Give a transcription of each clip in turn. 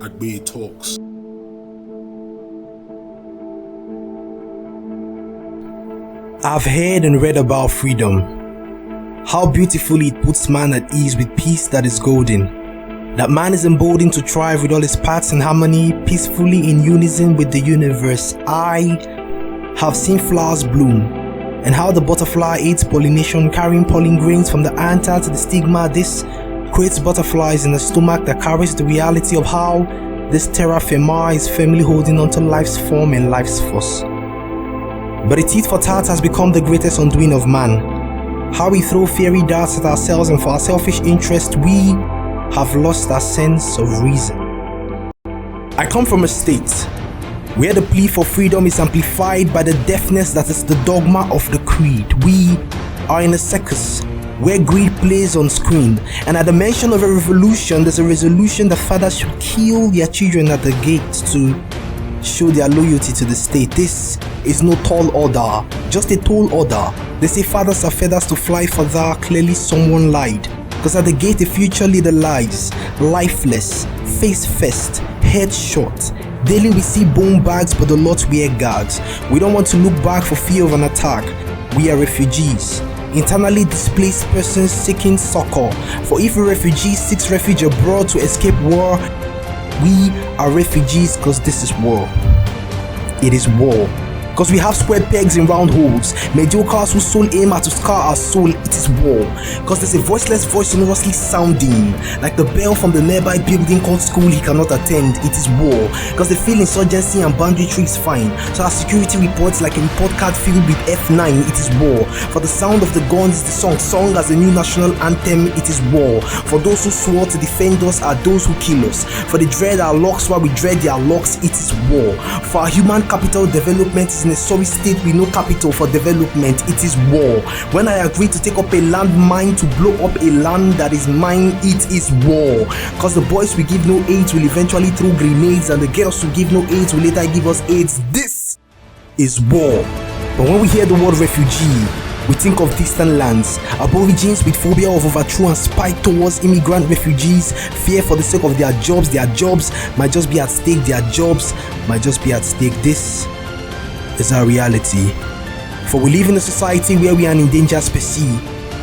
Agbe Talks. I've heard and read about freedom, how beautifully it puts man at ease with peace that is golden, that man is emboldened to thrive with all his parts in harmony, peacefully in unison with the universe. I have seen flowers bloom, and how the butterfly aids pollination, carrying pollen grains from the anther to the stigma. This creates butterflies in the stomach that carries the reality of how this terra firma is firmly holding onto life's form and life's force. But the tit for tat has become the greatest undoing of man. How we throw fairy darts at ourselves, and for our selfish interest we have lost our sense of reason. I come from a state where the plea for freedom is amplified by the deafness that is the dogma of the creed. We are in a circus where greed plays on screen, and at the mention of a revolution, there's a resolution that fathers should kill their children at the gate to show their loyalty to the state. This is no tall order, just a tall order. They say fathers are feathers to fly further. Clearly someone lied, because at the gate a future leader lies, lifeless, face first, head short. Daily we see bone bags, but the lot wear guards. We don't want to look back for fear of an attack. We are refugees, internally displaced persons seeking succor. For if a refugee seeks refuge abroad to escape war, we are refugees because this is war. It is war. Because we have square pegs in round holes, mediocres whose sole aim are to scar our soul. It is war. Because there's a voiceless voice sonorously sounding like the bell from the nearby building called school he cannot attend. It is war. Because they feel insurgency and banditry is fine, so our security reports like a report card filled with F9. It is war. For the sound of the guns is the song sung as the new national anthem. It is war. For those who swore to defend us are those who kill us. For they dread our locks while we dread their locks. It is war. For our human capital development is in a sorry state with no capital for development. It is war. When I agree to take up a landmine to blow up a land that is mine, it is war. Cause the boys we give no aids will eventually throw grenades, and the girls who give no aids will later give us aids. This is war. But when we hear the word refugee, we think of distant lands, aborigines with phobia of overthrow and spite towards immigrant refugees, fear for the sake of their jobs might just be at stake, This is our reality. For we live in a society where we are an endangered species,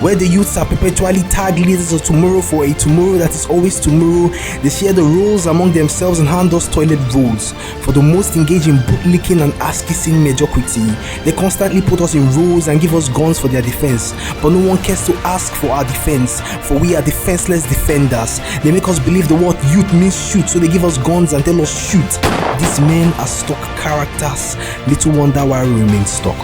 where the youths are perpetually tagged leaders of tomorrow for a tomorrow that is always tomorrow. They share the roles among themselves and hand us toilet rolls. For the most engaged in bootlicking and ass-kissing mediocrity, they constantly put us in roles and give us guns for their defense. But no one cares to ask for our defense, for we are defenseless defenders. They make us believe the word youth means shoot, so they give us guns and tell us shoot. These men are stock characters. Little wonder why we remain stuck.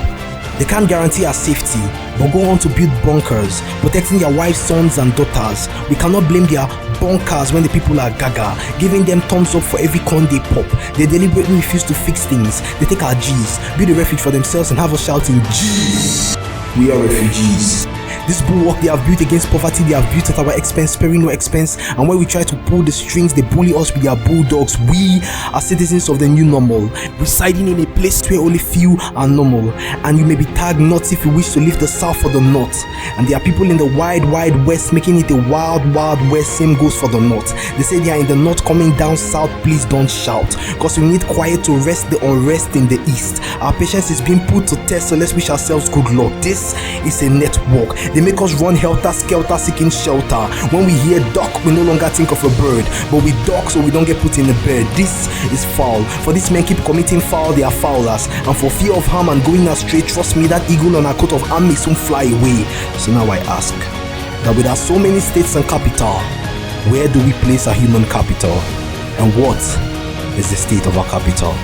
They can't guarantee our safety, but go on to build bunkers, protecting their wives, sons and daughters. We cannot blame their bunkers when the people are gaga, giving them thumbs up for every con they pop. They deliberately refuse to fix things. They take our G's, build a refuge for themselves and have us shouting, G's! We are refugees. This bulwark they have built against poverty, they have built at our expense, sparing no expense. And when we try to pull the strings, they bully us with their bulldogs. We are citizens of the new normal, residing in a place where only few are normal. And you may be tagged nuts if you wish to leave the south for the north. And there are people in the wide west making it a wild west. Same goes for the north. They say they are in the north coming down south. Please don't shout, cause we need quiet to rest the unrest in the east. Our patience is being put to test, so let's wish ourselves good luck. This is a network. They make us run helter-skelter seeking shelter. When we hear duck, we no longer think of a bird, but we duck so we don't get put in a bed. This is foul. For these men keep committing foul, they are foulers. And for fear of harm and going astray, trust me, that eagle on a coat of arms may soon fly away. So now I ask, that with our so many states and capital, where do we place our human capital? And what is the state of our capital?